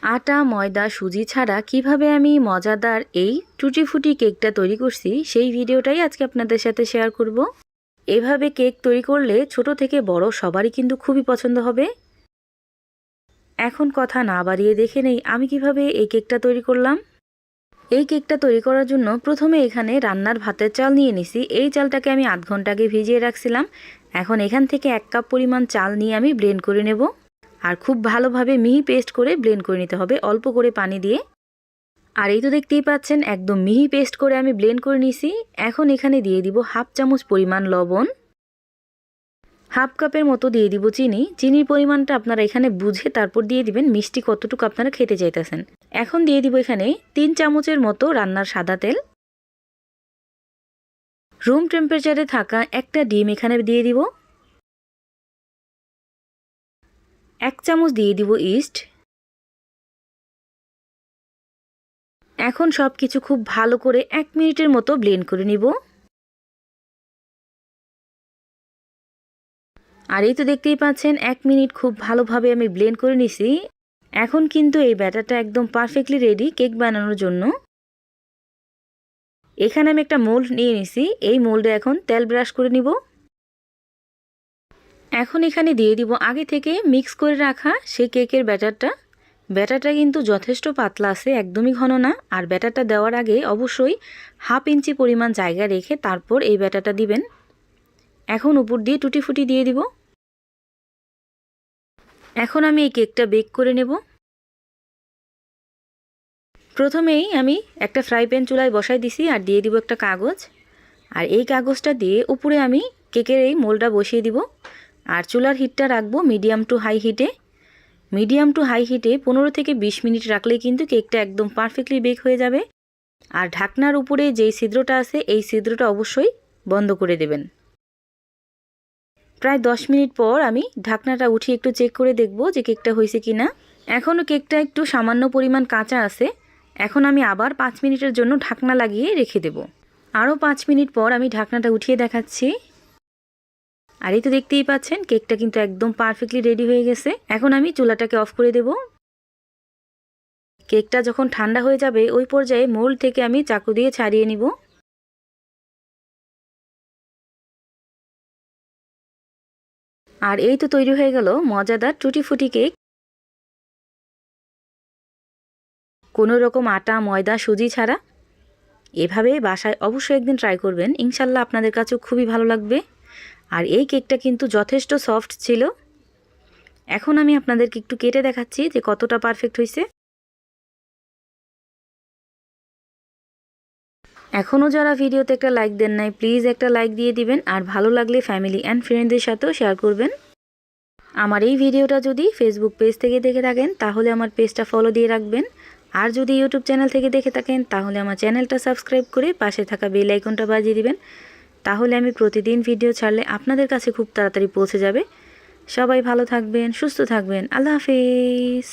আটা ময়দা সুজি ছাড়া কিভাবে আমি মজাদার এই টুটি ফুটি কেকটা তৈরি করছি সেই ভিডিওটাই আজকে আপনাদের সাথে শেয়ার করব। এভাবে কেক তৈরি করলে ছোট থেকে বড় সবারই কিন্তু খুবই পছন্দ হবে। এখন কথা না বাড়িয়ে দেখে নেই আমি কিভাবে এই কেকটা তৈরি করলাম। এই কেকটা তৈরি করার জন্য প্রথমে এখানে রান্নার ভাতের চাল নিয়ে নিছি। এই চালটাকে আমি আধ ঘন্টা আগে ভিজিয়ে রাখছিলাম। এখন এখান থেকে 1 কাপ পরিমাণ চাল নিয়ে আমি ব্লেন্ড করে নেব। আর খুব ভালোভাবে মিহি পেস্ট করে ব্লেন্ড করে নিতে হবে অল্প করে পানি দিয়ে। আর এই তো দেখতেই পাচ্ছেন একদম মিহি পেস্ট করে আমি ব্লেন্ড করে নিছি। এখন এখানে দিয়ে দিব হাফ চামচ পরিমাণ লবণ, হাফ কাপের মতো দিয়ে দিব চিনি। চিনির পরিমাণটা আপনারা এখানে বুঝে তারপর দিয়ে দিবেন মিষ্টি কতটুকু আপনারা খেতে চাইতেছেন। এখন দিয়ে দিব এখানে 3 চামচের মতো রান্নার সাদা তেল। রুম টেম্পারেচারে থাকা একটা ডিম এখানে দিয়ে দিব। 1 চামচ দিয়ে দিব ইস্ট। এখন সব কিছু খুব ভালো করে 1 মিনিটের মতো ব্লেন্ড করে নিব। আর এই তো দেখতেই পাচ্ছেন 1 মিনিট খুব ভালোভাবে আমি ব্লেন্ড করে নিছি। এখন কিন্তু এই ব্যাটারটা একদম পারফেক্টলি রেডি কেক বানানোর জন্য। এখানে আমি একটা মোল্ড নিয়ে নিছি। এই মোল্ডে এখন তেল ব্রাশ করে নিব। এখন এখানে দিয়ে দিব আগে থেকে মিক্স করে রাখা সেই কেকের ব্যাটারটা। ব্যাটারটা কিন্তু যথেষ্ট পাতলা আছে, একদমই ঘন না। আর ব্যাটারটা দেওয়ার আগে অবশ্যই হাফ ইঞ্চি পরিমাণ জায়গা রেখে তারপর এই ব্যাটারটা দিবেন। এখন উপর দিয়ে টুটি ফুটি দিয়ে দিব। এখন আমি এই কেকটা বেক করে নেব। প্রথমেই আমি একটা ফ্রাই প্যান চুলায় বসাই দিছি আর দিয়ে দিব একটা কাগজ। আর এই কাগজটা দিয়ে উপরে আমি কেকের এই মোলটা বসিয়ে দিব। আর চুলার হিটটা রাখবো মিডিয়াম টু হাই হিটে। মিডিয়াম টু হাই হিটে 15 থেকে 20 মিনিট রাখলেই কিন্তু কেকটা একদম পারফেক্টলি বেক হয়ে যাবে। আর ঢাকনার উপরে যেই ছিদ্রটা আছে এই ছিদ্রটা অবশ্যই বন্ধ করে দেবেন। প্রায় 10 মিনিট পর আমি ঢাকনাটা উঠিয়ে একটু চেক করে দেখব যে কেকটা হয়েছে কিনা। এখনও কেকটা একটু সামান্য পরিমাণ কাঁচা আছে। এখন আমি আবার 5 মিনিটের জন্য ঢাকনা লাগিয়ে রেখে দেব। আরও 5 মিনিট পর আমি ঢাকনাটা উঠিয়ে দেখাচ্ছি। আর এই তো দেখতেই পাচ্ছেন কেকটা কিন্তু একদম পারফেক্টলি রেডি হয়ে গেছে। এখন আমি চুলাটাকে অফ করে দেব। কেকটা যখন ঠান্ডা হয়ে যাবে ওই পর্যায়ে মোল্ড থেকে আমি চাকু দিয়ে ছাড়িয়ে নিব। আর এই তো তৈরি হয়ে গেল মজাদার টুটি ফুটি কেক। কোনো রকম আটা ময়দা সুজি ছাড়া। এভাবে বাসায় অবশ্যই একদিন ট্রাই করবেন, ইনশাল্লাহ আপনাদের কাছেও খুবই ভালো লাগবে। আর এই কেকটা কিন্তু যথেষ্ট সফট ছিল। এখন আমি আপনাদেরকে একটু কেটে দেখাচ্ছি যে কতটা পারফেক্ট হয়েছে। এখনও যারা ভিডিওতে একটা লাইক দেন নাই প্লিজ একটা লাইক দিয়ে দিবেন। আর ভালো লাগলে ফ্যামিলি অ্যান্ড ফ্রেন্ডদের সাথেও শেয়ার করবেন। আমার এই ভিডিওটা যদি ফেসবুক পেজ থেকে দেখে থাকেন তাহলে আমার পেজটা ফলো দিয়ে রাখবেন। আর যদি ইউটিউব চ্যানেল থেকে দেখে থাকেন তাহলে আমার চ্যানেলটা সাবস্ক্রাইব করে পাশে থাকা বেল আইকনটা বাজিয়ে দিবেন। তাহলে আমি প্রতিদিন ভিডিও ছাড়লে আপনাদের কাছে খুব তাড়াতাড়ি পৌঁছে যাবে। সবাই ভালো থাকবেন, সুস্থ থাকবেন। আল্লাহ হাফেজ।